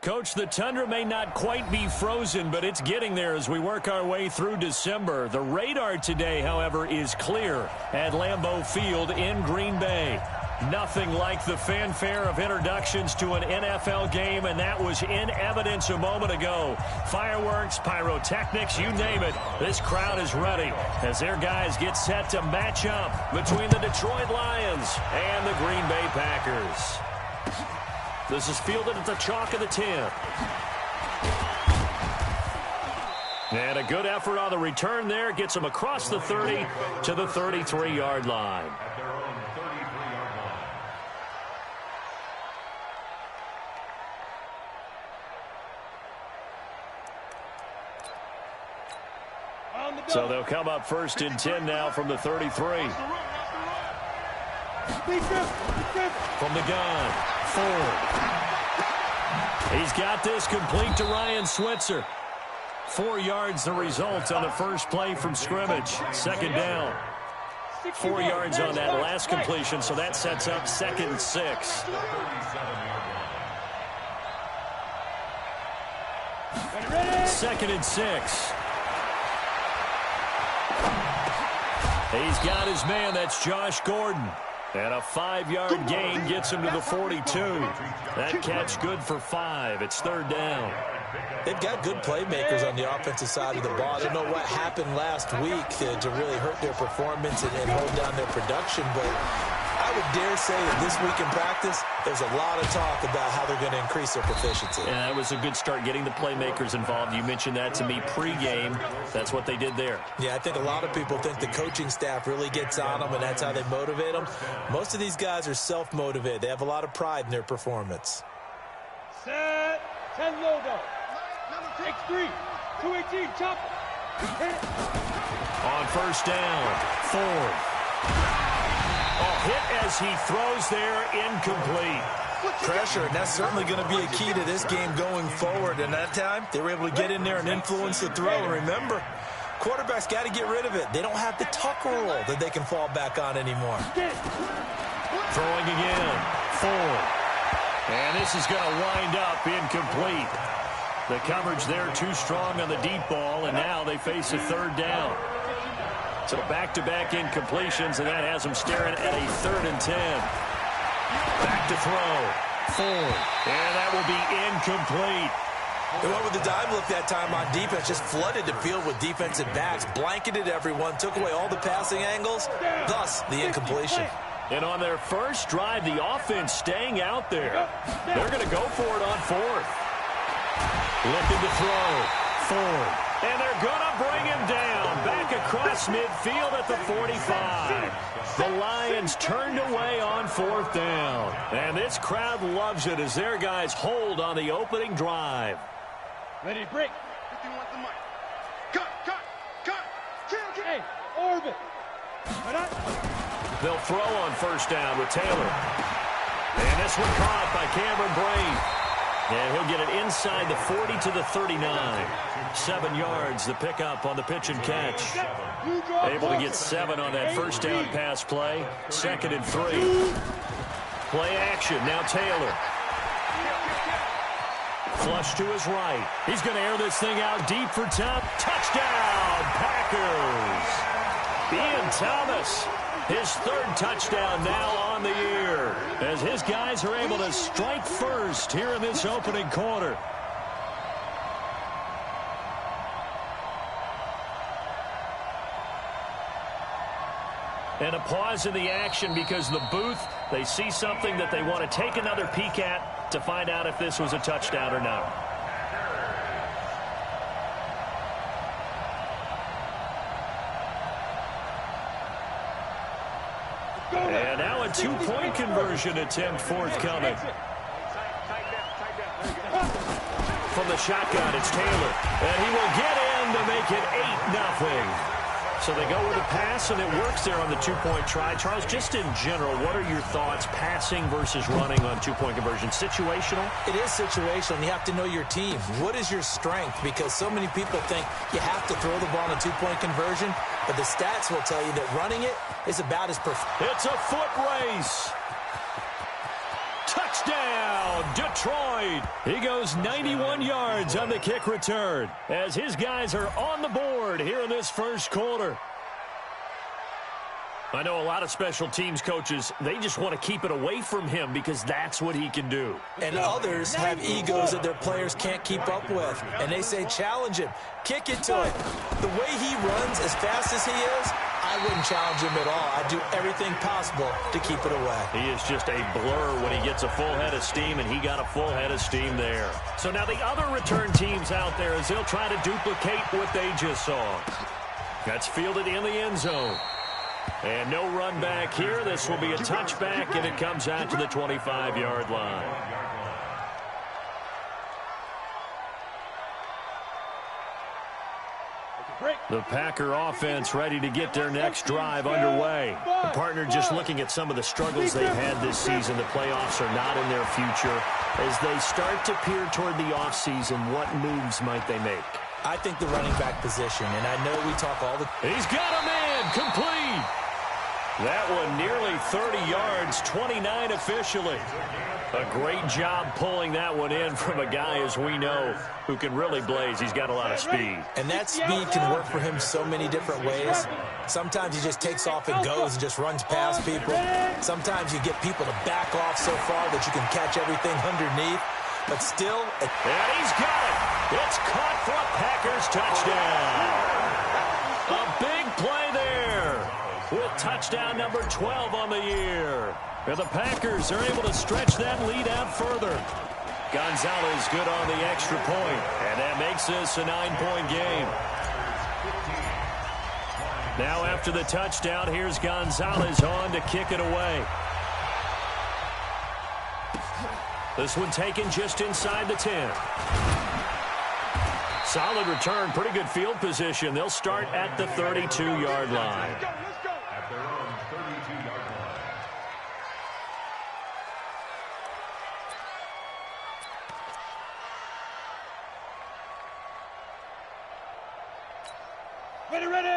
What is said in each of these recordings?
Coach, the Tundra may not quite be frozen, but it's getting there as we work our way through December. The radar today, however, is clear at Lambeau Field in Green Bay. Nothing like the fanfare of introductions to an NFL game, and that was in evidence a moment ago. Fireworks, pyrotechnics, you name it. This crowd is ready as their guys get set to match up between the Detroit Lions and the Green Bay Packers. This is fielded at the chalk of the 10. And a good effort on the return there. Gets them across the 30 to the 33-yard line. So they'll come up first and 10 now from the 33. From the gun, Ford. He's got this complete to Ryan Switzer. 4 yards the result on the first play from scrimmage. Second down. 4 yards on that last completion, so that sets up 2nd and 6. Second and 6. He's got his man. That's Josh Gordon. And a 5-yard gain gets him to the 42. That catch good for 5. It's 3rd down. They've got good playmakers on the offensive side of the ball. I don't know what happened last week to really hurt their performance and hold down their production, but I would dare say that this week in practice, there's a lot of talk about how they're going to increase their proficiency. Yeah, that was a good start getting the playmakers involved. You mentioned that to me pregame. That's what they did there. Yeah, I think a lot of people think the coaching staff really gets on them, and that's how they motivate them. Most of these guys are self-motivated. They have a lot of pride in their performance. Set, 10 logo. X3, 218, chop. On first down, Ford. Hit as he throws there, incomplete. Pressure, and that's certainly going to be a key to this game going forward. And that time, they were able to get in there and influence the throw. And remember, quarterbacks got to get rid of it. They don't have the tuck rule that they can fall back on anymore. Throwing again, Ford. And this is going to wind up incomplete. The coverage there too strong on the deep ball, and now they face a 3rd down. So back-to-back incompletions, and that has them staring at a 3rd and 10. Back to throw. Ford. And that will be incomplete. They went with the dive look that time on defense, just flooded the field with defensive backs, blanketed everyone, took away all the passing angles, thus the incompletion. And on their first drive, the offense staying out there. They're going to go for it on 4th. Looking to throw. Ford. And they're going to bring him down. Back across midfield at the 45. The Lions turned away on 4th down. And this crowd loves it as their guys hold on the opening drive. Ready to break. If you want the mic. Cut. Hey, orbit. They'll throw on first down with Taylor. And this one caught by Cameron Brate. And he'll get it inside the 40 to the 39. 7 yards, the pickup on the pitch and catch. Able to get 7 on that first down pass play. 2nd and 3. Play action, now Taylor. Flush to his right. He's going to air this thing out deep for top. Touchdown, Packers. Ian Thomas, his 3rd touchdown now on the year, as his guys are able to strike first here in this opening quarter. And a pause in the action because the booth, they see something that they want to take another peek at to find out if this was a touchdown or not. And now a 2-point conversion attempt forthcoming. From the shotgun, it's Taylor. And he will get in to make it 8-0. So they go with a pass, and it works there on the 2-point try. Charles, just in general, what are your thoughts passing versus running on 2-point conversion? Situational? It is situational, and you have to know your team. What is your strength? Because so many people think you have to throw the ball on a 2-point conversion, but the stats will tell you that running it is about as perfect. It's a foot race. Touchdown, Detroit. He goes 91 yards on the kick return as his guys are on the board here in this first quarter. I know a lot of special teams coaches, they just want to keep it away from him because that's what he can do. And others have egos that their players can't keep up with. And they say, challenge him, kick it to him. The way he runs as fast as he is, I wouldn't challenge him at all. I'd do everything possible to keep it away. He is just a blur when he gets a full head of steam, and he got a full head of steam there. So now the other return teams out there as they'll try to duplicate what they just saw. That's fielded in the end zone. And no run back here. This will be a touchback, and it comes out to the 25-yard line. The Packer offense ready to get their next drive underway. The partner just looking at some of the struggles they've had this season. The playoffs are not in their future. As they start to peer toward the offseason, what moves might they make? I think the running back position, and I know we talk all the... He's got a man, complete. That one nearly 30 yards, 29 officially. A great job pulling that one in from a guy, as we know, who can really blaze. He's got a lot of speed. And that speed can work for him so many different ways. Sometimes he just takes off and goes and just runs past people. Sometimes you get people to back off so far that you can catch everything underneath. But still... And he's got it. It's caught for a Packers touchdown. A big play there with touchdown number 12 on the year. And the Packers are able to stretch that lead out further. Gonzalez good on the extra point, and that makes this a 9-point game. Now after the touchdown, here's Gonzalez on to kick it away. This one taken just inside the 10. Solid return, pretty good field position. They'll start at the 32-yard line. At their own 32-yard line.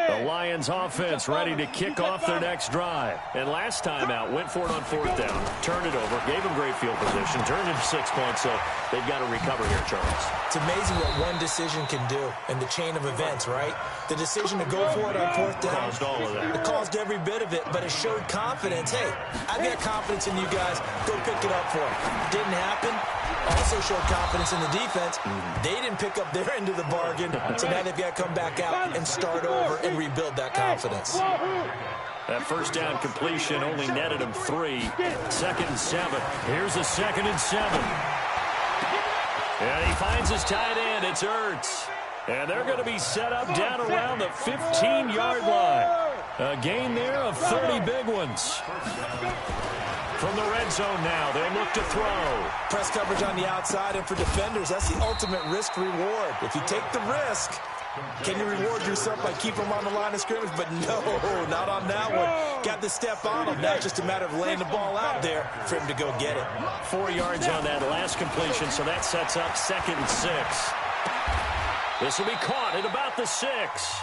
The Lions offense ready to kick off their next drive. And last time out, went for it on 4th down, turned it over, gave them great field position, turned it 6 points, so they've got to recover here, Charles. It's amazing what one decision can do in the chain of events, right? The decision to go for it on 4th down. Caused all of that. It caused every bit of it, but it showed confidence. Hey, I've got confidence in you guys. Go pick it up for it. Didn't happen. Also showed confidence in the defense. They didn't pick up their end of the bargain, so now they've got to come back out and start over and rebuild that confidence. That first down completion only netted him 3. 2nd and 7. Here's a 2nd and 7. And he finds his tight end. It's Ertz. And they're going to be set up down around the 15-yard line. A gain there of 30 big ones. From the red zone now, they look to throw. Press coverage on the outside, and for defenders, that's the ultimate risk-reward. If you take the risk, can you reward yourself by keeping them on the line of scrimmage? But no, not on that one. Got the step on him. Now it's just a matter of laying the ball out there for him to go get it. 4 yards on that last completion, so that sets up 2nd and 6. This will be caught at about the 6.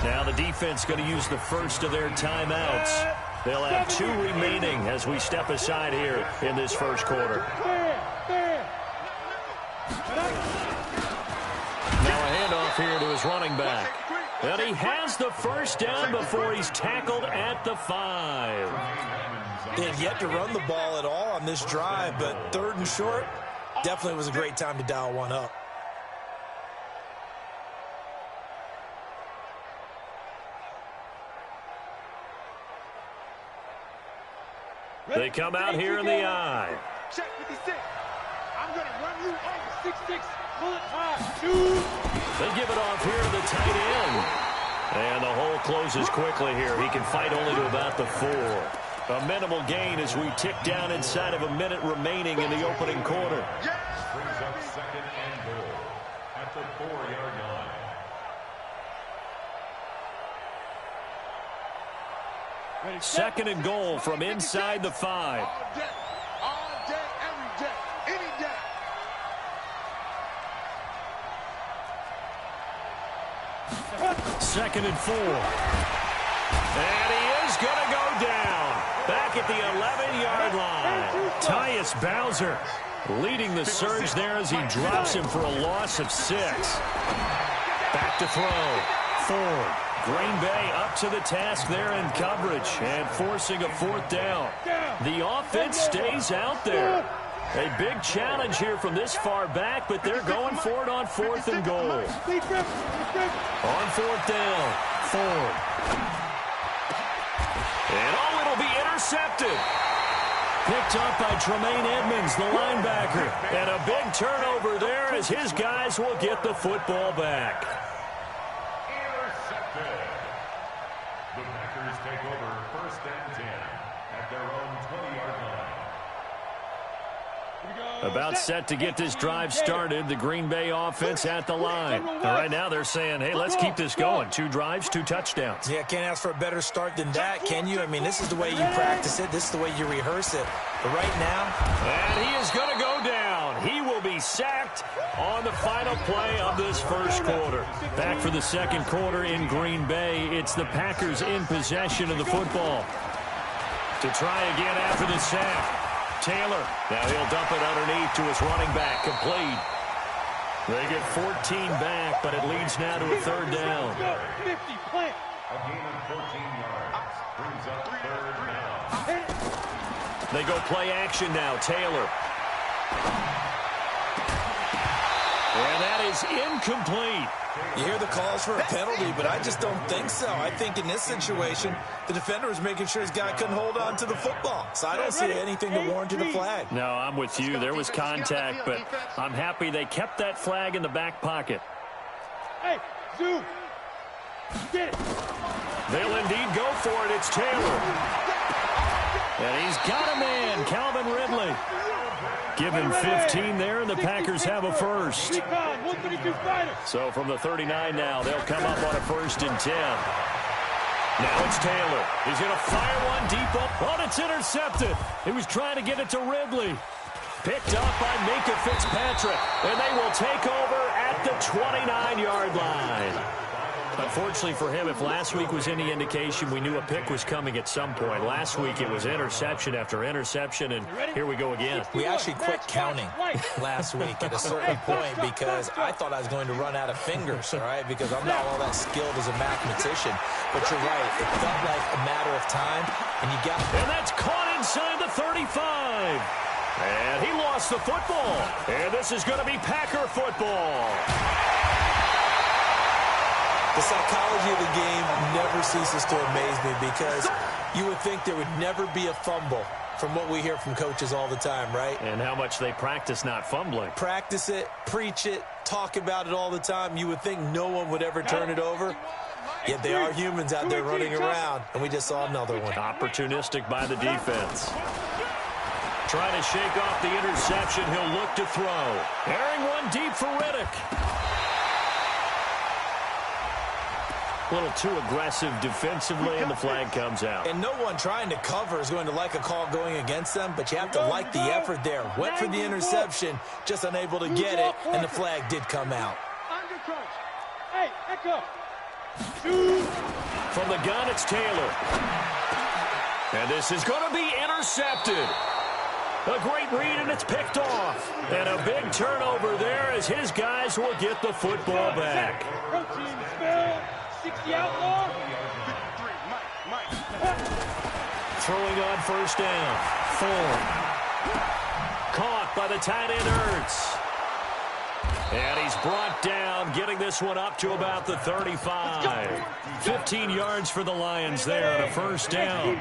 Now the defense going to use the first of their timeouts. They'll have 2 remaining as we step aside here in this first quarter. Now a handoff here to his running back. And he has the first down before he's tackled at the 5. They have yet to run the ball at all on this drive, but 3rd and short definitely was a great time to dial one up. They come out here in the eye. Check 56. I'm going to run you over 6'6", bullet time. They give it off here to the tight end. And the hole closes quickly here. He can fight only to about the 4. A minimal gain as we tick down inside of a minute remaining in the opening quarter. Brings up 2nd and goal at the 4-yard line. Second and goal from inside the 5. All day, every day, any day. Second and 4. And he is going to go down. Back at the 11-yard line. Tie Tyus Bowser leading the surge there as he drops him for a loss of 6. Back to throw. Ford. Green Bay up to the task there in coverage and forcing a 4th down. The offense stays out there. A big challenge here from this far back, but they're going for it on 4th and goal. On 4th down, Ford. And it'll be intercepted. Picked up by Tremaine Edmonds, the linebacker. And a big turnover there as his guys will get the football back. Intercepted. The Packers take over 1st and 10 at their own 20-yard line. About set to get this drive started. The Green Bay offense at the line. And right now they're saying, hey, let's keep this going. 2 drives, 2 touchdowns. Yeah, can't ask for a better start than that, can you? I mean, this is the way you practice it. This is the way you rehearse it. But right now... And he is going to go down. He will be sacked on the final play of this first quarter. Back for the second quarter in Green Bay. It's the Packers in possession of the football. To try again after the sack. Taylor. Now he'll dump it underneath to his running back. Complete. They get 14 back, but it leads now to a 3rd down. 50, plant. A gain of 14 yards brings up 3rd down. They go play action now. Taylor. And that is incomplete. You hear the calls for a penalty, but I just don't think so. I think in this situation, the defender was making sure his guy couldn't hold on to the football. So I don't see anything to warrant a flag. No, I'm with you. There was contact, but I'm happy they kept that flag in the back pocket. Hey, zoom. Get it. They'll indeed go for it. It's Taylor. And he's got a man, Calvin Ridley. Give him 15 there, and the Packers have a first. So from the 39 now, they'll come up on a 1st and 10. Now it's Taylor. He's going to fire one deep up. Oh, it's intercepted. He was trying to get it to Ridley. Picked up by Minkah Fitzpatrick. And they will take over at the 29-yard line. Unfortunately for him, if last week was any indication, we knew a pick was coming at some point. Last week it was interception after interception, and here we go again. We actually quit counting last week at a certain point because I thought I was going to run out of fingers, all right, because I'm not all that skilled as a mathematician. But you're right. It felt like a matter of time, and you got... And that's caught inside the 35. And he lost the football. And this is going to be Packer football. The psychology of the game never ceases to amaze me because you would think there would never be a fumble from what we hear from coaches all the time, right? And how much they practice not fumbling. Practice it, preach it, talk about it all the time. You would think no one would ever turn it over. Yet they are humans out there running around, and we just saw another one. Opportunistic by the defense. Trying to shake off the interception. He'll look to throw. Airing one deep for Riddick. A little too aggressive defensively, and the flag comes out. And no one trying to cover is going to like a call going against them, but you have to like the effort there. Went for the interception, just unable to get it, and the flag did come out. Hey, echo. From the gun, it's Taylor. And this is going to be intercepted. A great read, and it's picked off. And a big turnover there as his guys will get the football back. Protein spill. 60 outlaw. Throwing on 1st down. Ford. Caught by the tight end Ertz. And he's brought down, getting this one up to about the 35. 15 yards for the Lions there on a 1st down.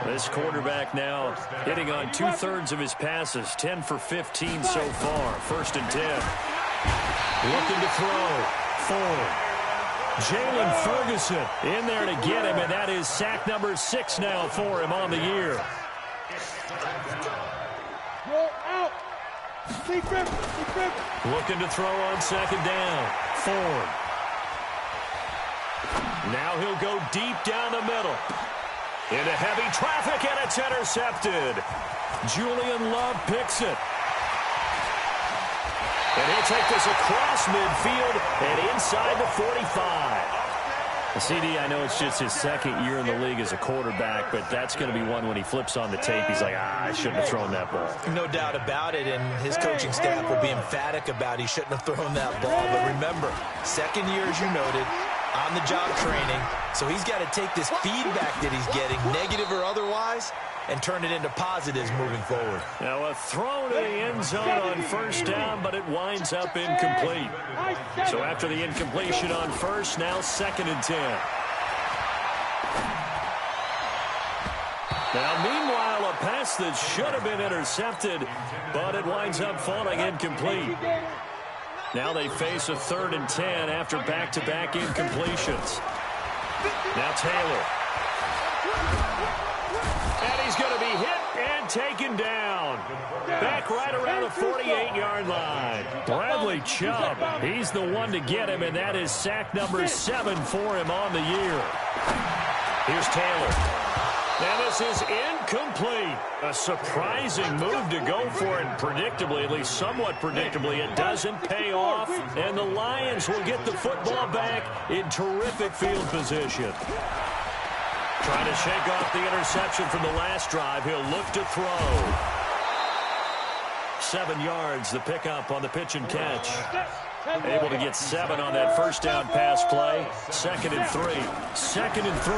This quarterback now hitting on 2/3 of his passes. 10 for 15 so far. 1st and 10. Looking to throw. Ford. Jalen Ferguson in there to get him, and that is sack number 6 now for him on the year. Roll out. Looking to throw on 2nd down. Ford. Now he'll go deep down the middle. Into heavy traffic, and it's intercepted. Julian Love picks it. And he'll take this across midfield and inside the 45. CD, I know it's just his second year in the league as a quarterback, but that's going to be one when he flips on the tape, he's like, I shouldn't have thrown that ball. No doubt about it, and his coaching staff will be emphatic about he shouldn't have thrown that ball. But remember, second year, as you noted, on-the-job training, so he's got to take this feedback that he's getting, negative or otherwise, and turn it into positives moving forward. Now a throw to the end zone on first down, but it winds up incomplete. So after the incompletion on first, now 2nd and 10. Now meanwhile, a pass that should have been intercepted, but it winds up falling incomplete. Now they face a 3rd and 10 after back-to-back incompletions. Now Taylor. And he's going to be hit and taken down. Back right around the 48-yard line. Bradley Chubb, he's the one to get him, and that is sack number 7 for him on the year. Here's Taylor. And this is incomplete. A surprising move to go for it, and predictably, at least somewhat predictably, it doesn't pay off, and the Lions will get the football back in terrific field position. Trying to shake off the interception from the last drive. He'll look to throw. 7 yards, the pickup on the pitch and catch. Able to get 7 on that first down pass play. 2nd and 3. 2nd and 3.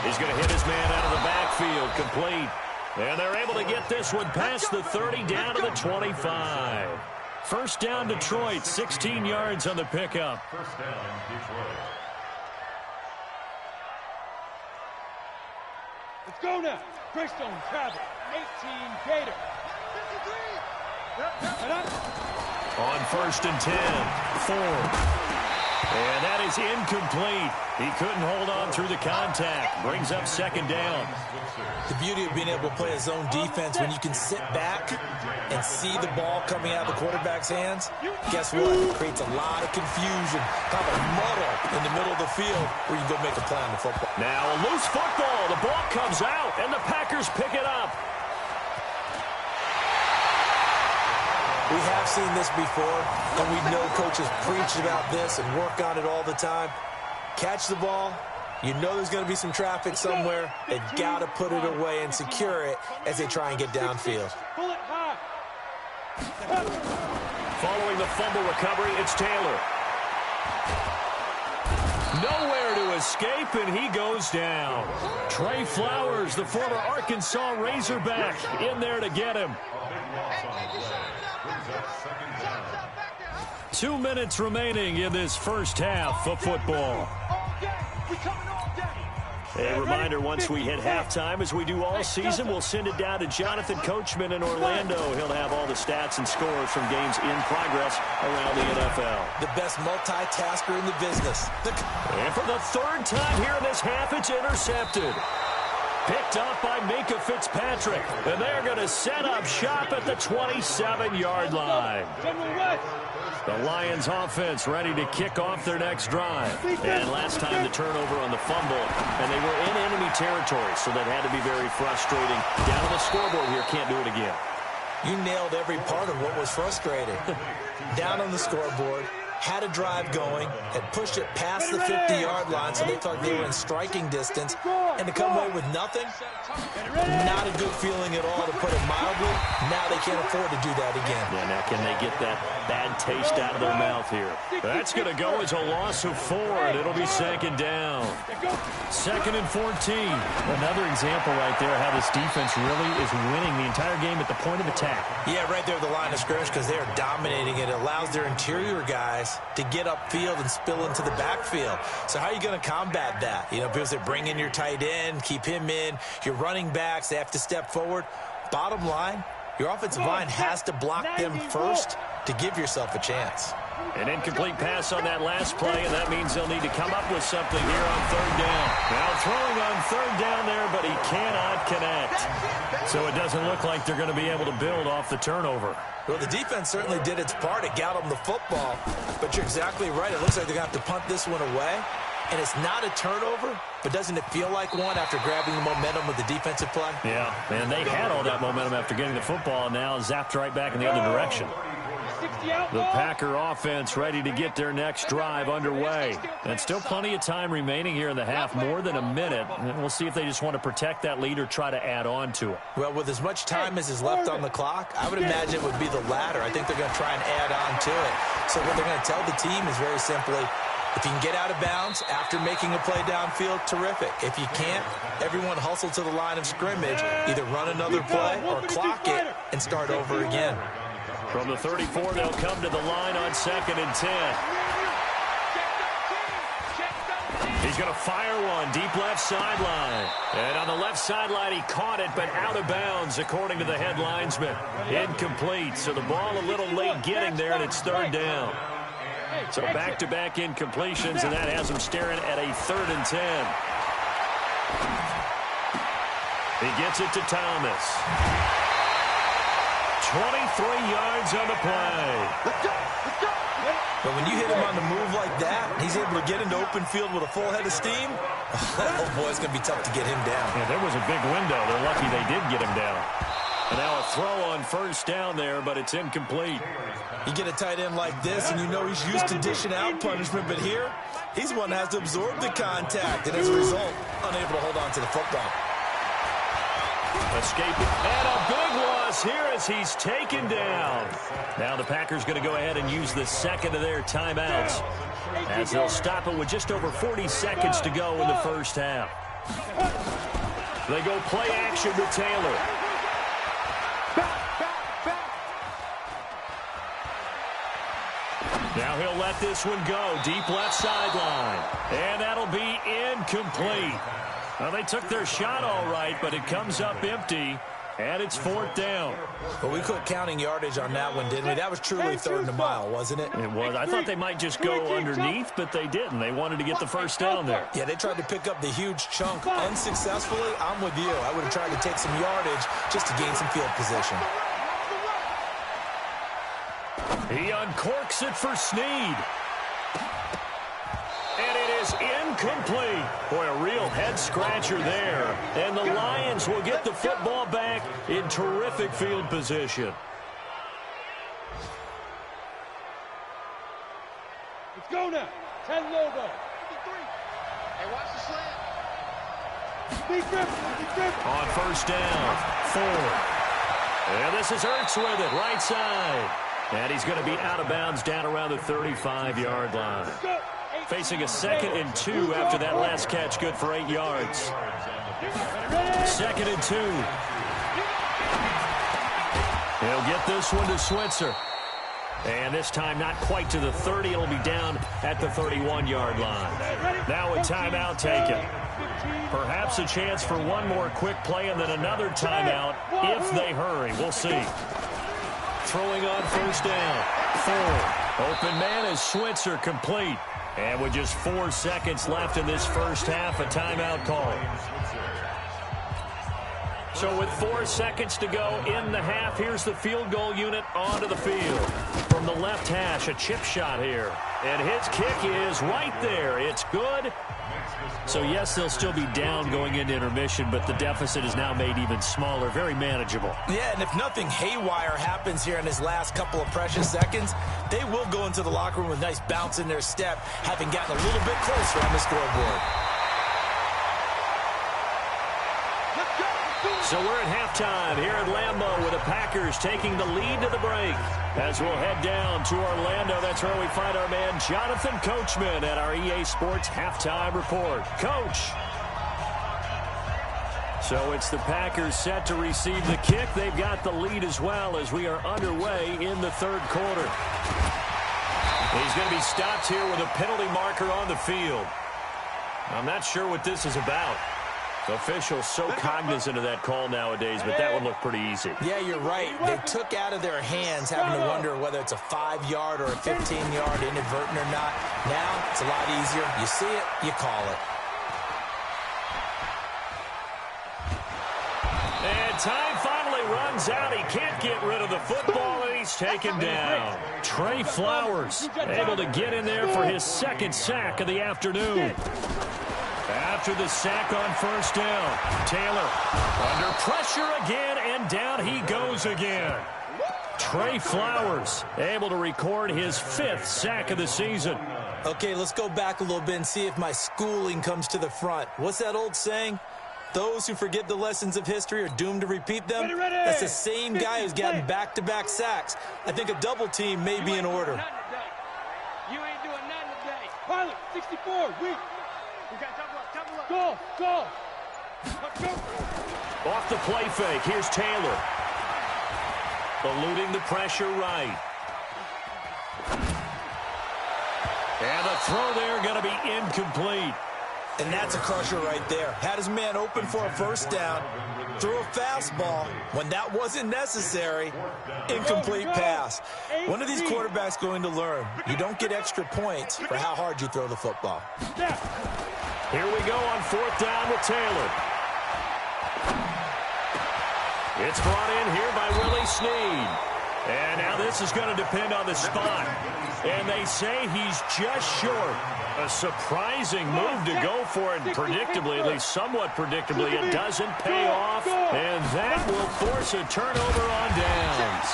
He's going to hit his man out of the backfield. Complete. And they're able to get this one past the 30 down to the 25. First down Detroit. 16 yards on the pickup. First down, Detroit. Let's go now. Greystone travel. 18 Gator. On 1st and 10. 4. And that is incomplete. He couldn't hold on through the contact. Brings up 2nd down. The beauty of being able to play a zone defense when you can sit back and see the ball coming out of the quarterback's hands, guess what? It creates a lot of confusion, kind of a muddle in the middle of the field where you can go make a play on the football. Now a loose football. The ball comes out, and the Packers pick it up. We have seen this before, and we know coaches preach about this and work on it all the time. Catch the ball. You know there's going to be some traffic somewhere. They've got to put it away and secure it as they try and get downfield. Following the fumble recovery, it's Taylor. Nowhere to escape, and he goes down. Trey Flowers, the former Arkansas Razorback, in there to get him. 2 minutes remaining in this first half of football. A reminder, once we hit halftime, as we do all season, we'll send it down to Jonathan Coachman in Orlando. He'll have all the stats and scores from games in progress around the NFL. The best multitasker in the business. And for the 3rd time here in this half, it's intercepted. Picked up by Minkah Fitzpatrick. And they're going to set up shop at the 27-yard line. The Lions offense ready to kick off their next drive. And last time the turnover on the fumble, and they were in enemy territory, so that had to be very frustrating. Down on the scoreboard here, can't do it again. You nailed every part of what was frustrating. Down on the scoreboard, had a drive going, had pushed it past the 50-yard line, so they thought they were in striking distance, and to come away with nothing, not a good feeling at all, to put it mildly. Now they can't afford to do that again. Yeah, now can they get that bad taste out of their mouth here? That's going to go as a loss of 4, and it'll be 2nd down. 2nd and 14. Another example right there how this defense really is winning the entire game at the point of attack. Yeah, right there at the line of scrimmage, because they are dominating it. It allows their interior guys to get upfield and spill into the backfield. So how are you going to combat that? You know, because they bring in your tight end, keep him in, your running backs, they have to step forward. Bottom line, your offensive line has to block them first to give yourself a chance. An incomplete pass on that last play, and that means they'll need to come up with something here on 3rd down. Now throwing on 3rd down there, but he cannot connect. So it doesn't look like they're going to be able to build off the turnover. Well, the defense certainly did its part. It got them the football, but you're exactly right. It looks like they're going to have to punt this one away. And it's not a turnover, but doesn't it feel like one after grabbing the momentum with the defensive play? Yeah, and they had all that momentum after getting the football, and now zapped right back in the other direction. The Packer offense ready to get their next drive underway. And still plenty of time remaining here in the half, more than a minute. And we'll see if they just want to protect that lead or try to add on to it. Well, with as much time as is left on the clock, I would imagine it would be the latter. I think they're going to try and add on to it. So what they're going to tell the team is very simply, if you can get out of bounds after making a play downfield, terrific. If you can't, everyone hustle to the line of scrimmage, either run another play or clock it and start over again. From the 34, they'll come to the line on 2nd and 10. He's going to fire one deep left sideline. And on the left sideline, he caught it, but out of bounds, according to the head linesman. Incomplete, so the ball a little late getting there, and it's 3rd down. So back-to-back incompletions, and that has him staring at a 3rd and 10. He gets it to Thomas. 23 yards on the play. But when you hit him on the move like that, he's able to get into open field with a full head of steam. Oh, boy, it's going to be tough to get him down. Yeah, there was a big window. They're lucky they did get him down. And now a throw on 1st down there, but it's incomplete. You get a tight end like this, and you know he's used to dishing out punishment, but here, he's the one that has to absorb the contact, and as a result, unable to hold on to the football. Escaping, and a big loss here as he's taken down. Now the Packers going to go ahead and use the 2nd of their timeouts, as they'll stop it with just over 40 seconds to go in the 1st half. They go play action with Taylor. Now he'll let this one go. Deep left sideline. And that'll be incomplete. Well, they took their shot all right, but it comes up empty. And it's 4th down. Well, we quit counting yardage on that one, didn't we? That was truly 3rd and a mile, wasn't it? It was. I thought they might just go underneath, but they didn't. They wanted to get the 1st down there. Yeah, they tried to pick up the huge chunk unsuccessfully. I'm with you. I would have tried to take some yardage just to gain some field position. He uncorks it for Snead. And it is incomplete. Boy, a real head-scratcher there. And the Lions will get the football back in terrific field position. Let's go now. 10 logo. 53. Hey, watch the slant. On 1st down, 4. And this is Ertz with it, right side. And he's going to be out of bounds down around the 35-yard line. Facing a 2nd and 2 after that last catch, good for 8 yards. 2nd and 2. He'll get this one to Switzer. And this time not quite to the 30. It'll be down at the 31-yard line. Now a timeout taken. Perhaps a chance for one more quick play and then another timeout if they hurry. We'll see. Throwing on 1st down. 4. Open man is Switzer, complete. And with just 4 seconds left in this 1st half, a timeout call. So with 4 seconds to go in the half, here's the field goal unit onto the field. From the left hash, a chip shot here. And his kick is right there. It's good. So, yes, they'll still be down going into intermission, but the deficit is now made even smaller, very manageable. Yeah, and if nothing haywire happens here in his last couple of precious seconds, they will go into the locker room with a nice bounce in their step, having gotten a little bit closer on the scoreboard. So we're at halftime here at Lambeau with the Packers taking the lead to the break. As we'll head down to Orlando, that's where we find our man Jonathan Coachman at our EA Sports Halftime Report. Coach. So it's the Packers set to receive the kick. They've got the lead as well as we are underway in the 3rd quarter. He's going to be stopped here with a penalty marker on the field. I'm not sure what this is about. The officials so cognizant of that call nowadays, but that would look pretty easy. Yeah, you're right. They took out of their hands having to wonder whether it's a 5-yard or a 15-yard inadvertent or not. Now, it's a lot easier. You see it, you call it. And time finally runs out. He can't get rid of the football, and he's taken down. Trey Flowers able to get in there for his 2nd sack of the afternoon. After the sack on 1st down, Taylor under pressure again, and down he goes again. Trey Flowers able to record his 5th sack of the season. Okay, let's go back a little bit and see if my schooling comes to the front. What's that old saying? Those who forget the lessons of history are doomed to repeat them. Ready. That's the same guy who's gotten back-to-back sacks. I think a double team may be in order. You ain't doing nothing today. Pilot, 64, weak. We got double up. Go. Let's go. Off the play fake, here's Taylor. Eluding the pressure right. And the throw there going to be incomplete. And that's a crusher right there. Had his man open for a first down. Threw a fastball when that wasn't necessary. Incomplete pass. When are these quarterbacks going to learn? You don't get extra points for how hard you throw the football. Here we go on 4th down with Taylor. It's brought in here by Willie Snead. And now this is going to depend on the spot. And they say he's just short. A surprising move to go for it. Predictably, at least somewhat predictably, it doesn't pay off. And that will force a turnover on downs.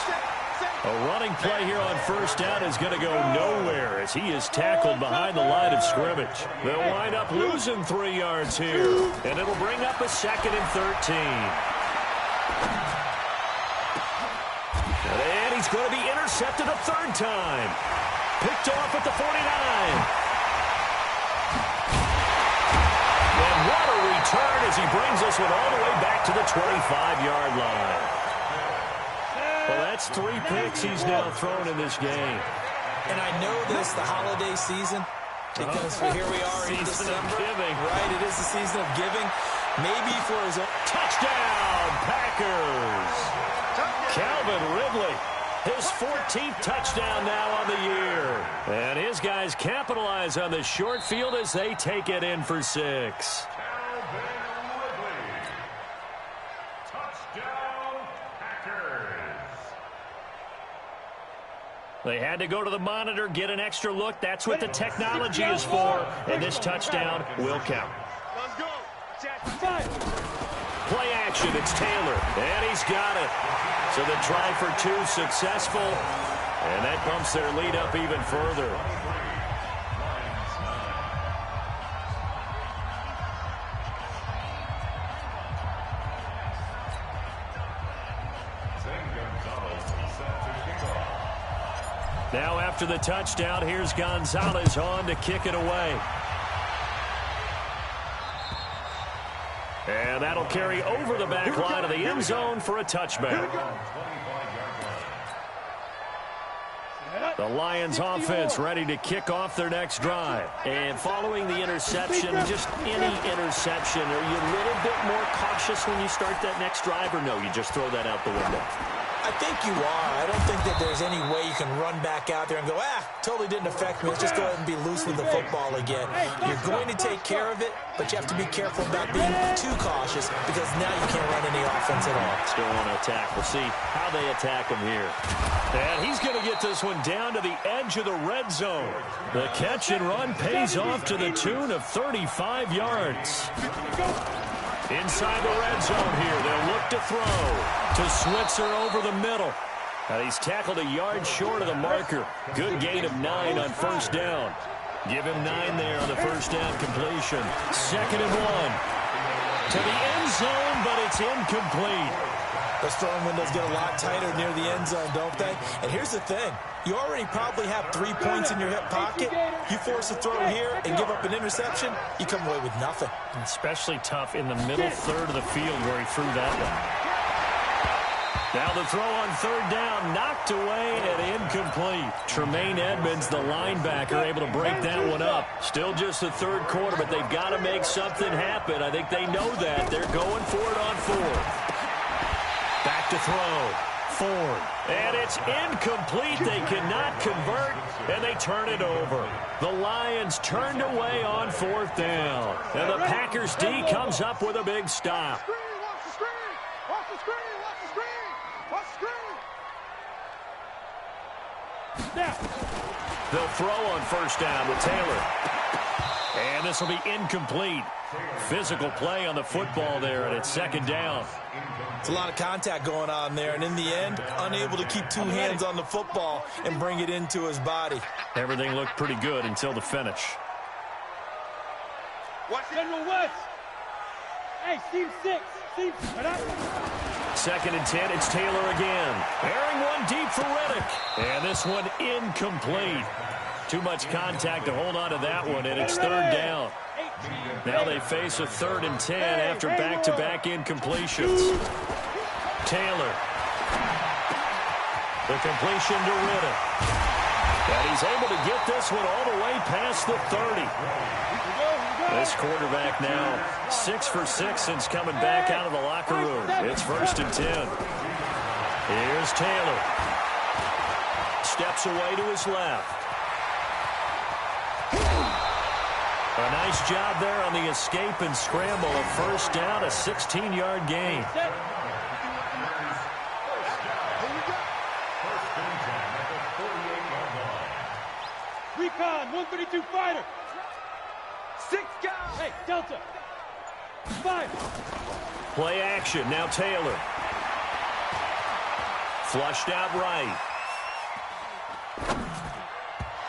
A running play here on 1st down is going to go nowhere as he is tackled behind the line of scrimmage. They'll wind up losing 3 yards here. And it'll bring up a 2nd and 13. And he's going to be intercepted a 3rd time. Picked off at the 49. And what a return as he brings this one all the way back to the 25-yard line. Well, that's 3 picks he's now thrown in this game. And I know this, the holiday season, because here we are in December. Right, it is the season of giving. Maybe for his own. Touchdown, Packers. Calvin Ridley, his 14th touchdown now on the year. And his guys capitalize on the short field as they take it in for 6. Calvin Ridley. Touchdown, Packers. They had to go to the monitor, get an extra look. That's what the technology is for. And this touchdown will count. Let's go. Play action, it's Taylor, and he's got it. So the try for 2 successful, and that bumps their lead up even further. Now after the touchdown, here's Gonzalez on to kick it away. And that'll carry over the back line of the end zone for a touchback. The Lions offense ready to kick off their next drive. And following the interception, just any interception, are you a little bit more cautious when you start that next drive, or no, you just throw that out the window? I think you are. I don't think that there's any way you can run back out there and go, totally didn't affect me. Let's just go ahead and be loose with the football again. You're going to take care of it, but you have to be careful about being too cautious because now you can't run any offense at all. Still want to attack. We'll see how they attack him here. And he's going to get this one down to the edge of the red zone. The catch and run pays off to the tune of 35 yards. Inside the red zone here, they'll look to throw to Switzer over the middle. And he's tackled a yard short of the marker. Good gain of 9 on 1st down. Give him 9 there on the 1st down completion. 2nd and 1. To the end zone, but it's incomplete. Those throwing windows get a lot tighter near the end zone, don't they? And here's the thing. You already probably have 3 points in your hip pocket. You force a throw here and give up an interception, you come away with nothing. Especially tough in the middle third of the field where he threw that one. Now the throw on 3rd down, knocked away and incomplete. Tremaine Edmonds, the linebacker, able to break that one up. Still just the 3rd quarter, but they've got to make something happen. I think they know that. They're going for it on 4th. Back to throw. Ford. And it's incomplete. They cannot convert, and they turn it over. The Lions turned away on 4th down. And the Packers D comes up with a big stop. They'll throw on 1st down with Taylor. And this will be incomplete. Physical play on the football there, and it's second down. It's a lot of contact going on there, and in the end, unable to keep two hands on the football and bring it into his body. Everything looked pretty good until the finish. Watch General West. Hey, Steve 6. Steve, Second and 10, it's Taylor again. Airing one deep for Reddick. And this one incomplete. Too much contact to hold on to that one, and it's third down. Now they face a 3rd and 10 after back-to-back incompletions. Taylor. The completion to Reddick. And he's able to get this one all the way past the 30. This quarterback now 6 for 6 since coming back out of the locker room. It's 1st and 10. Here's Taylor. Steps away to his left. A nice job there on the escape and scramble. A first down, a 16-yard gain. Recon, 132 fighter. 6 guys. Hey, Delta. 5. Play action. Now Taylor. Flushed out right.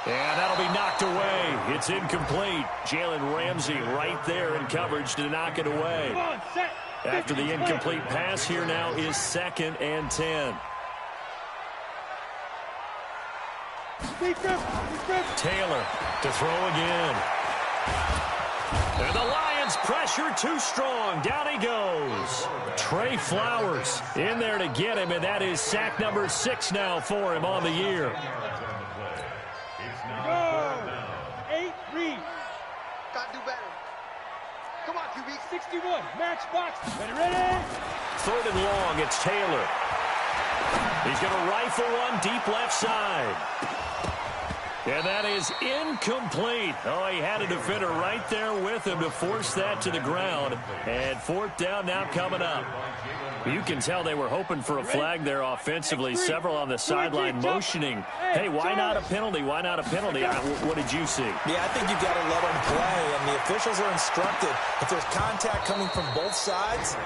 And that'll be knocked away. It's incomplete. Jalen Ramsey right there in coverage to knock it away. Come on, set. After the incomplete pass, here now is 2nd and 10. Taylor to throw again. And the Lions pressure too strong. Down he goes. Trey Flowers in there to get him, and that is sack number 6 now for him on the year. Go. 8 Reed. Gotta do better. Come on, QB. 61. Match box. Ready. 3rd and long. It's Taylor. He's going to rifle one deep left side. And that is incomplete. Oh, he had a defender right there with him to force that to the ground. And 4th down now coming up. You can tell they were hoping for a flag there offensively. Several on the sideline motioning. Hey, why not a penalty? Why not a penalty? What did you see? Yeah, I think you've got to let them play, and the officials are instructed. If there's contact coming from both sides,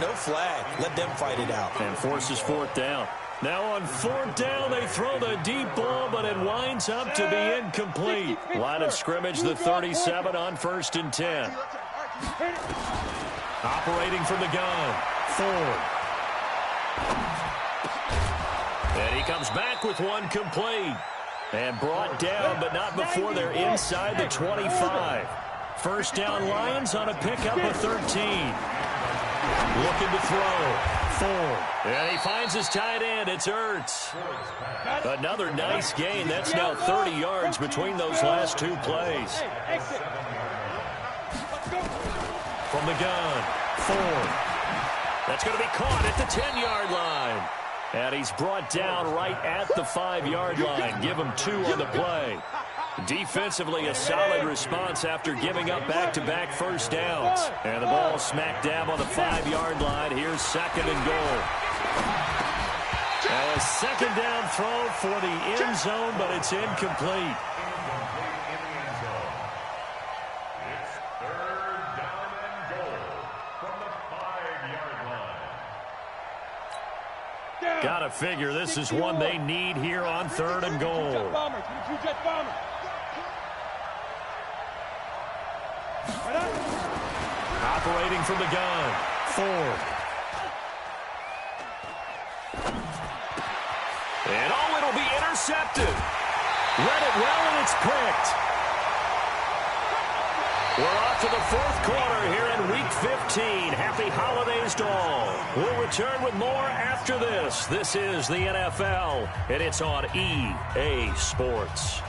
no flag. Let them fight it out. And forces 4th down. Now on 4th down, they throw the deep ball, but it winds up to be incomplete. Line of scrimmage, the 37 on 1st and 10. Operating from the gun, Ford. And he comes back with one complete. And brought down, but not before they're inside the 25. First down Lions on a pickup of 13. Looking to throw. Ford. And he finds his tight end. It's Ertz. Another nice gain. That's now 30 yards between those last 2 plays. From the gun, Ford. That's going to be caught at the 10-yard line. And he's brought down right at the 5-yard line. Give him 2 on the play. Defensively, a solid response after giving up back-to-back first downs. And the ball smack dab on the 5-yard line. Here's 2nd and goal. And a 2nd down throw for the end zone, but it's incomplete. It's 3rd down and goal from the 5-yard line. Gotta figure this is one they need here on 3rd and goal. Operating from the gun, Ford. And oh, it'll be intercepted. Read it well, and it's picked. We're off to the 4th quarter here in Week 15. Happy holidays to all. We'll return with more after this. This is the NFL, and it's on EA Sports.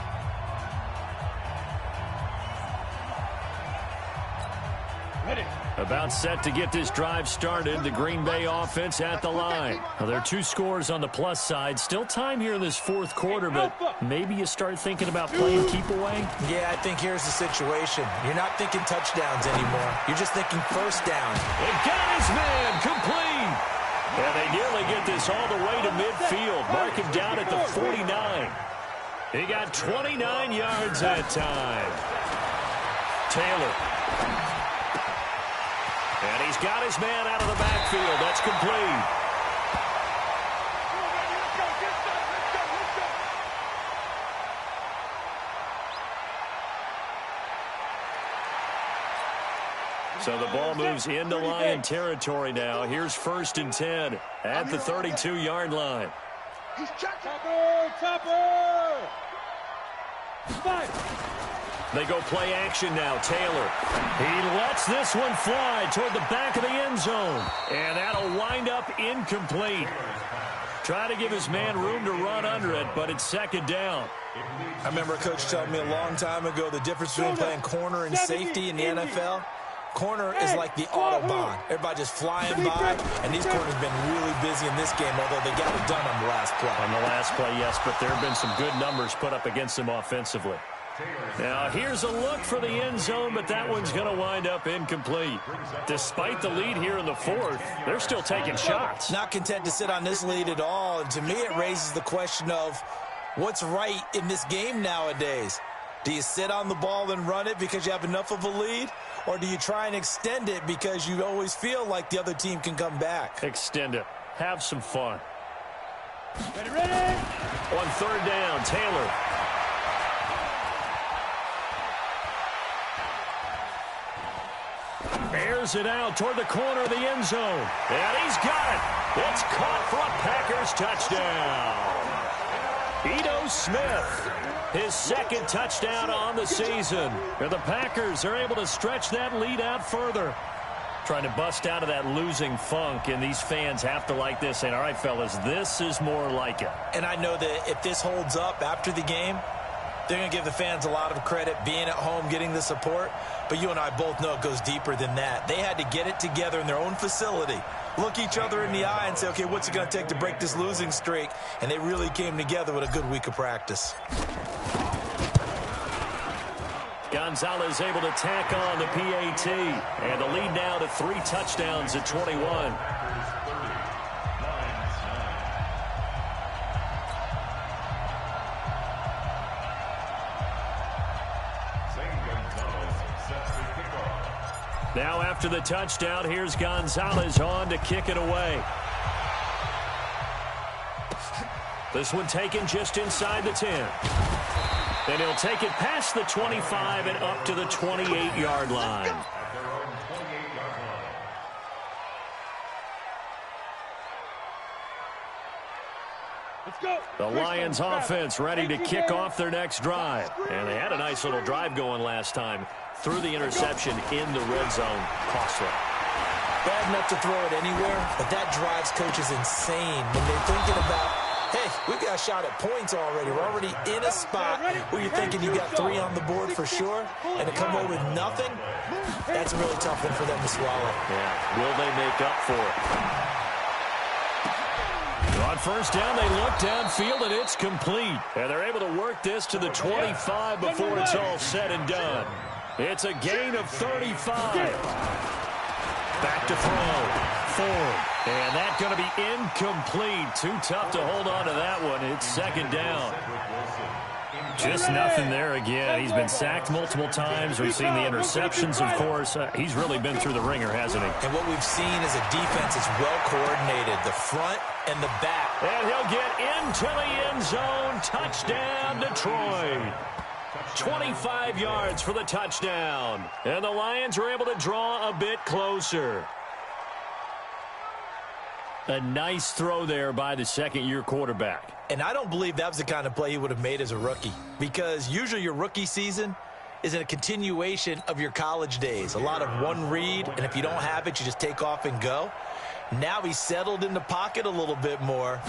About set to get this drive started. The Green Bay offense at the line. Now, there are 2 scores on the plus side. Still time here in this 4th quarter, but maybe you start thinking about playing keep away? Yeah, I think here's the situation. You're not thinking touchdowns anymore. You're just thinking first down. They got his man complete. And they nearly get this all the way to midfield. Mark him down at the 49. He got 29 yards that time. Taylor. And he's got his man out of the backfield. That's complete. So the ball moves into Lion territory now. Here's 1st and 10 at the 32-yard line. He's checking. Topper! They go play action now. Taylor. He lets this one fly toward the back of the end zone. And that'll wind up incomplete. Try to give his man room to run under it, but it's 2nd down. I remember a coach telling me a long time ago the difference between playing corner and safety in the NFL. Corner is like the Autobahn. Everybody just flying by, and these corners have been really busy in this game, although they got it done on the last play. On the last play, yes, but there have been some good numbers put up against them offensively. Now, here's a look for the end zone, but that one's going to wind up incomplete. Despite the lead here in the 4th, they're still taking shots. Not content to sit on this lead at all, and to me it raises the question of what's right in this game nowadays. Do you sit on the ball and run it because you have enough of a lead? Or do you try and extend it because you always feel like the other team can come back? Extend it. Have some fun. Ready? On 3rd down, Taylor. Airs it out toward the corner of the end zone. And he's got it. It's caught for a Packers touchdown. Ito Smith. His 2nd touchdown on the season. And the Packers are able to stretch that lead out further. Trying to bust out of that losing funk, and these fans have to like this. And all right, fellas, this is more like it. And I know that if this holds up after the game, they're going to give the fans a lot of credit being at home, getting the support. But you and I both know it goes deeper than that. They had to get it together in their own facility, look each other in the eye and say, okay, what's it going to take to break this losing streak? And they really came together with a good week of practice. Gonzalez able to tack on the PAT. And the lead now to 3 touchdowns at 21. Now after the touchdown, here's Gonzalez on to kick it away. This one taken just inside the 10. And he'll take it past the 25 and up to the 28-yard line. Let's go. The Lions offense ready to kick off their next drive. And they had a nice little drive going last time. Threw the interception in the red zone. Costly. Bad enough to throw it anywhere, but that drives coaches insane when they're thinking about, hey, we got a shot at points already. We're already in a spot where you're thinking you got 3 on the board for sure, and to come away with nothing, that's a really tough one for them to swallow. Yeah, will they make up for it? On 1st down, they look downfield, and it's complete. And they're able to work this to the 25 before it's all said and done. It's a gain of 35. Back to throw. Ford. And that's going to be incomplete. Too tough to hold on to that one. It's 2nd down. Just nothing there again. He's been sacked multiple times. We've seen the interceptions, of course. He's really been through the ringer, hasn't he? And what we've seen is a defense that's well coordinated, the front and the back. And he'll get into the end zone. Touchdown, Detroit. 25 yards for the touchdown. And the Lions are able to draw a bit closer. A nice throw there by the 2nd-year quarterback. And I don't believe that was the kind of play he would have made as a rookie, because usually your rookie season is a continuation of your college days. A lot of one read, and if you don't have it, you just take off and go. Now he's settled in the pocket a little bit more.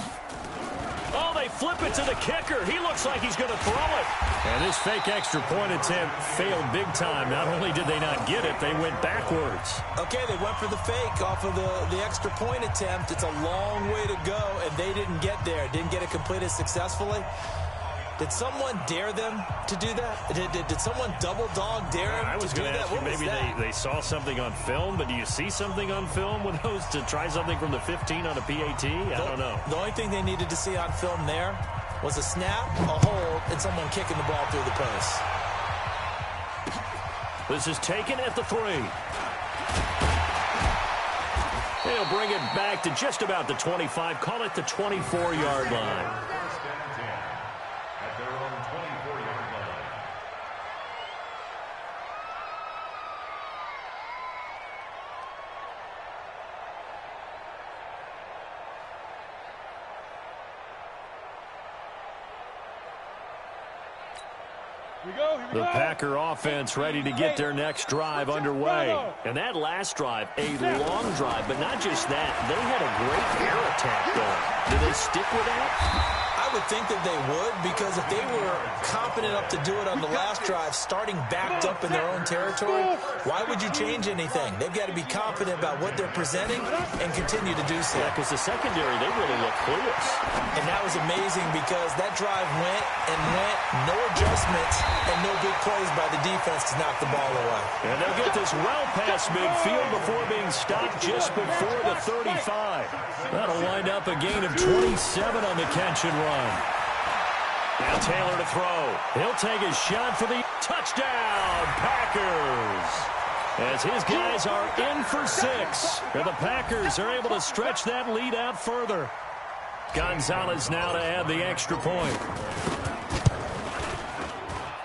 Oh, they flip it to the kicker. He looks like he's going to throw it. And this fake extra point attempt failed big time. Not only did they not get it, they went backwards. Okay, they went for the fake off of the extra point attempt. It's a long way to go, and they didn't get there. Didn't get it completed successfully. Did someone dare them to do that? Did someone double dog dare them I was to do going to that? ask you, maybe they saw something on film, but do you see something on film with those to try something from the 15 on a PAT? I don't know. The only thing they needed to see on film there was a snap, a hold, and someone kicking the ball through the post. This is taken at the 3. They'll bring it back to just about the 25. Call it the 24-yard line. First and 10 at their own 24-yard line. The Packer offense ready to get their next drive underway. And that last drive, a long drive, but not just that. They had a great air attack going. Do they stick with that? I would think that they would, because if they were confident enough to do it on the last drive, starting backed up in their own territory, why would you change anything? They've got to be confident about what they're presenting and continue to do so. Yeah, because the secondary, they really look clueless. And that was amazing because that drive went and went, no adjustments, and no big plays by the defense to knock the ball away. And they'll get this well past midfield before being stopped just before the 35. That'll wind up a gain of 27 on the catch and run. Now Taylor to throw. He'll take a shot for the touchdown, Packers. As his guys are in for 6. And the Packers are able to stretch that lead out further. Gonzalez now to add the extra point.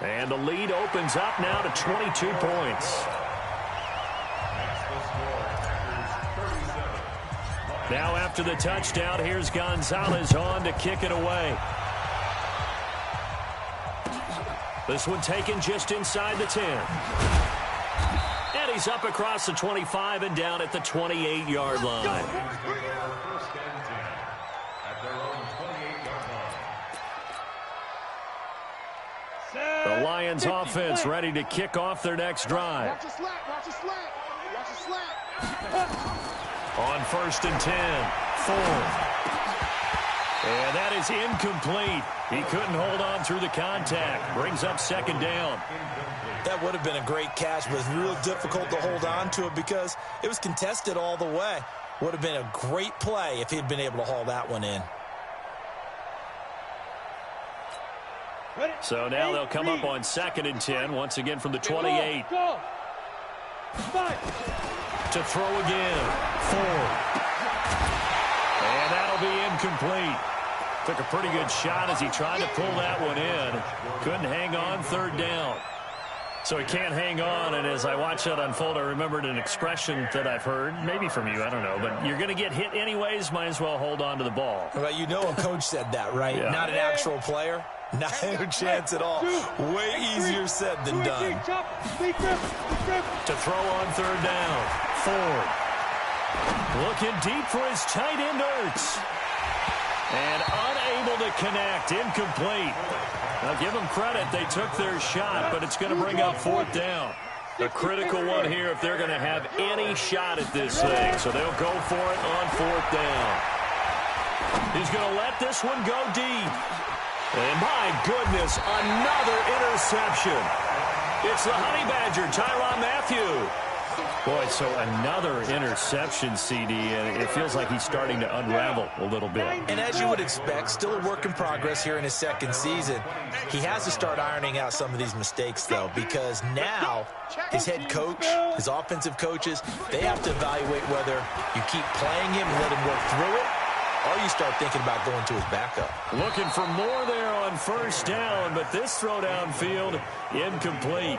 And the lead opens up now to 22 points. Now after the touchdown, here's Gonzalez on to kick it away. This one taken just inside the 10. And he's up across the 25 and down at the 28-yard line. First and 10 at their own 28-yard line. The Lions offense ready to kick off their next drive. Watch a slap, watch a slap, watch a slap. On first and 10, Ford. And that is incomplete. He couldn't hold on through the contact. Brings up second down. That would have been a great catch, but it's real difficult to hold on to it because it was contested all the way. Would have been a great play if he'd been able to haul that one in. So now they'll come up on second and 10, once again from the 28. To throw again, Ford. And that'll be incomplete. Took a pretty good shot as he tried to pull that one in. Couldn't hang on, third down. So he can't hang on, and as I watched that unfold, I remembered an expression that I've heard, maybe from you, I don't know, but you're going to get hit anyways, might as well hold on to the ball. Well, you know a coach said that, right? Yeah. Not an actual player. Not a chance at all. Way easier said than done. To throw on third down, Ford. Looking deep for his tight end, Ertz. And unable to connect, incomplete. Now give them credit, they took their shot, but it's going to bring up fourth down. A critical one here if they're going to have any shot at this thing. So they'll go for it on fourth down. He's going to let this one go deep. And my goodness, another interception. It's the Honey Badger, Tyrann Mathieu. Boy, so another interception, CD, and it feels like he's starting to unravel a little bit. And as you would expect, still a work in progress here in his second season. He has to start ironing out some of these mistakes, though, because now his head coach, his offensive coaches, they have to evaluate whether you keep playing him and let him work through it, or you start thinking about going to his backup. Looking for more there on first down, but this throw downfield, incomplete.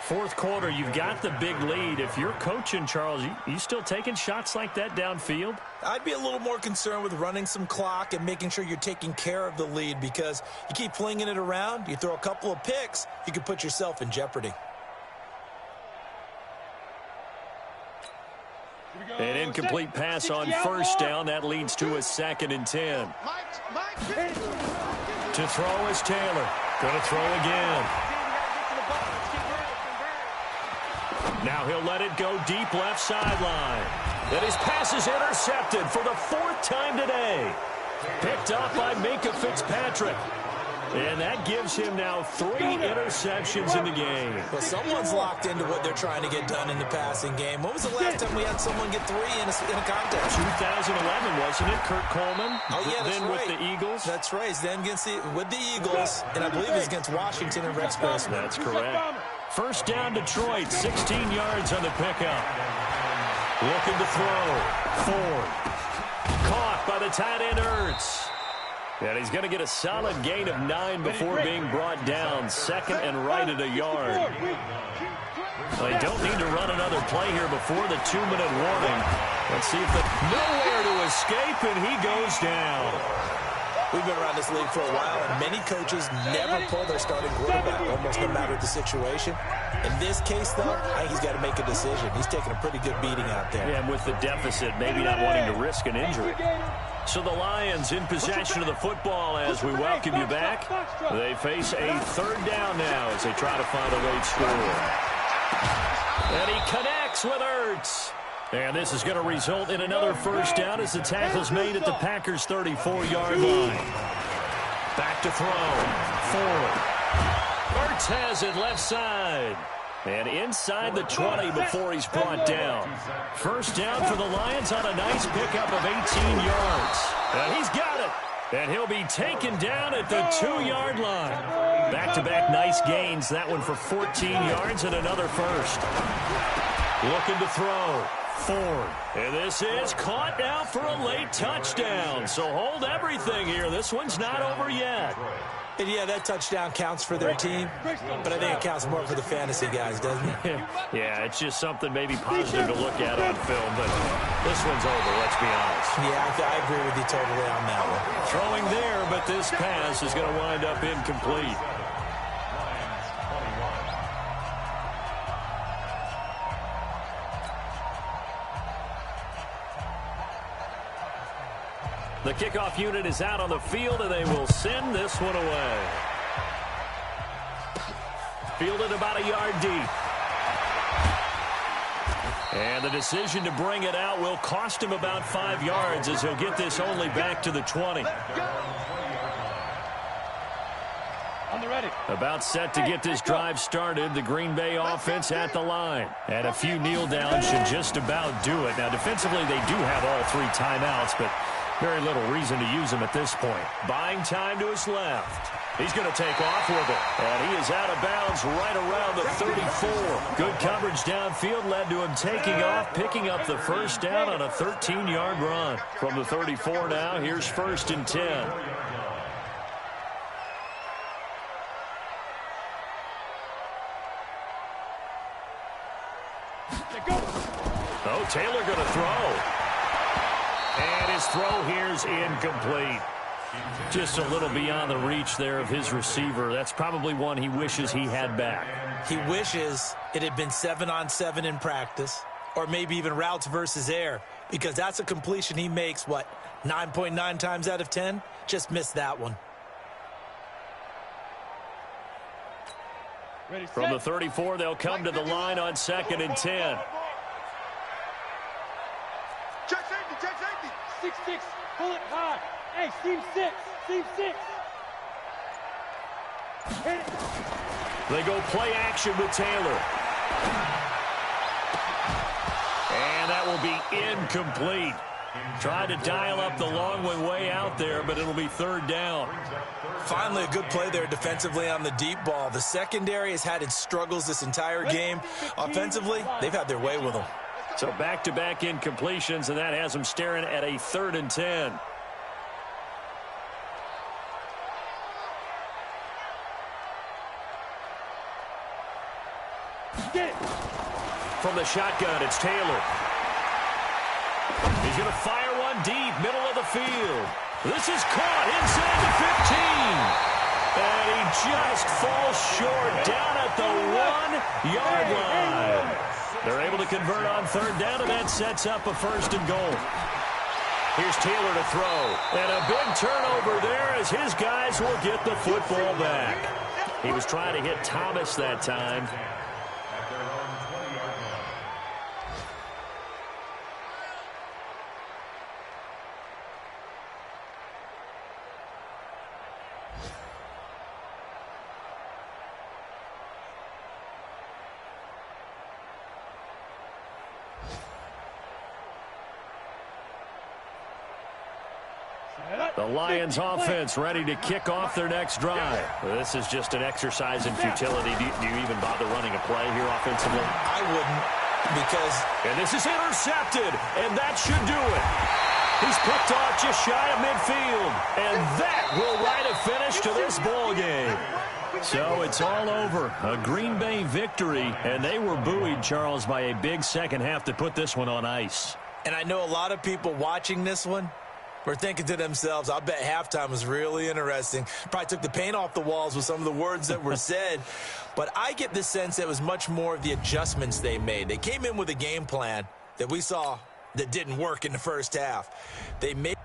Fourth quarter, you've got the big lead. If you're coaching, Charles, you still taking shots like that downfield? I'd be a little more concerned with running some clock and making sure you're taking care of the lead, because you keep flinging it around, you throw a couple of picks, you can put yourself in jeopardy. An incomplete pass on first down. That leads to a second and 10. To throw is Taylor. Going to throw again. Now he'll let it go deep left sideline. And his pass is intercepted for the fourth time today. Picked up by Minkah Fitzpatrick. And that gives him now 3 interceptions in the game. Well, someone's locked into what they're trying to get done in the passing game. When was the last time we had someone get 3 in a contest? 2011, wasn't it? Kurt Coleman. Oh, yeah, that's then right. with the Eagles. That's right. Then with the Eagles, and I believe it was against Washington and Rex Grossman. That's correct. First down, Detroit, 16 yards on the pickup. Looking to throw. Ford. Caught by the tight end, Ertz. And he's going to get a solid gain of 9 before being brought down. Second and right at a yard. Well, they don't need to run another play here before the 2-minute warning. Let's see if nowhere to escape, and he goes down. We've been around this league for a while, and many coaches never pull their starting quarterback, almost no matter the situation. In this case, though, I think he's got to make a decision. He's taking a pretty good beating out there. Yeah, and with the deficit, maybe not wanting to risk an injury. So the Lions in possession of the football as we welcome you back. They face a third down now as they try to find a late score. And he connects with Ertz. And this is going to result in another first down as the tackle's made at the Packers' 34-yard line. Back to throw. Ford. Ertz has it left side. And inside the 20 before he's brought down. First down for the Lions on a nice pickup of 18 yards. And he's got it. And he'll be taken down at the 2-yard line. Back-to-back nice gains. That one for 14 yards and another first. Looking to throw. Ford. And this is caught now for a late touchdown. So hold everything here. This one's not over yet. And yeah, that touchdown counts for their team, but I think it counts more for the fantasy guys, doesn't it? Yeah, it's just something maybe positive to look at on film, but this one's over, let's be honest. Yeah, I agree with you totally on that one. Throwing there, but this pass is going to wind up incomplete. The kickoff unit is out on the field, and they will send this one away. Fielded about a yard deep. And the decision to bring it out will cost him about 5 yards as he'll get this only back to the 20. On the ready. About set to get this drive started, the Green Bay offense at the line. And a few kneel downs should just about do it. Now, defensively, they do have all 3 timeouts, but very little reason to use them at this point. Buying time to his left. He's going to take off with it. And he is out of bounds right around the 34. Good coverage downfield led to him taking off, picking up the first down on a 13-yard run. From the 34 now, here's 1st and 10. Oh, Taylor going to throw. And his throw here's incomplete. Just a little beyond the reach there of his receiver. That's probably one he wishes he had back. He wishes it had been 7-on-7 in practice, or maybe even routes versus air, because that's a completion he makes, 9.9 times out of 10? Just missed that one. From the 34, they'll come to the line on 2nd and 10. Check safety. 6-6, pull it high. Hey, seam 6. Hit it. They go play action with Taylor. And that will be incomplete. Tried to dial up the long one way out there, but it'll be 3rd down. Finally, a good play there defensively on the deep ball. The secondary has had its struggles this entire game. Offensively, they've had their way with them. So back-to-back incompletions, and that has them staring at a 3rd and 10. From the shotgun, it's Taylor. He's going to fire one deep, middle of the field. This is caught inside the 15. And he just falls short down at the 1-yard line. They're able to convert on 3rd down, and that sets up a 1st and goal. Here's Taylor to throw. And a big turnover there as his guys will get the football back. He was trying to hit Thomas that time. The Lions offense ready to kick off their next drive. This is just an exercise in futility. Do you even bother running a play here offensively? I wouldn't. And this is intercepted, and that should do it. He's picked off just shy of midfield, and that will write a finish to this ball game. So it's all over. A Green Bay victory, and they were buoyed, Charles, by a big second half to put this one on ice. And I know a lot of people watching this one were thinking to themselves, I bet halftime was really interesting. Probably took the paint off the walls with some of the words that were said. But I get the sense that it was much more of the adjustments they made. They came in with a game plan that we saw that didn't work in the first half. They made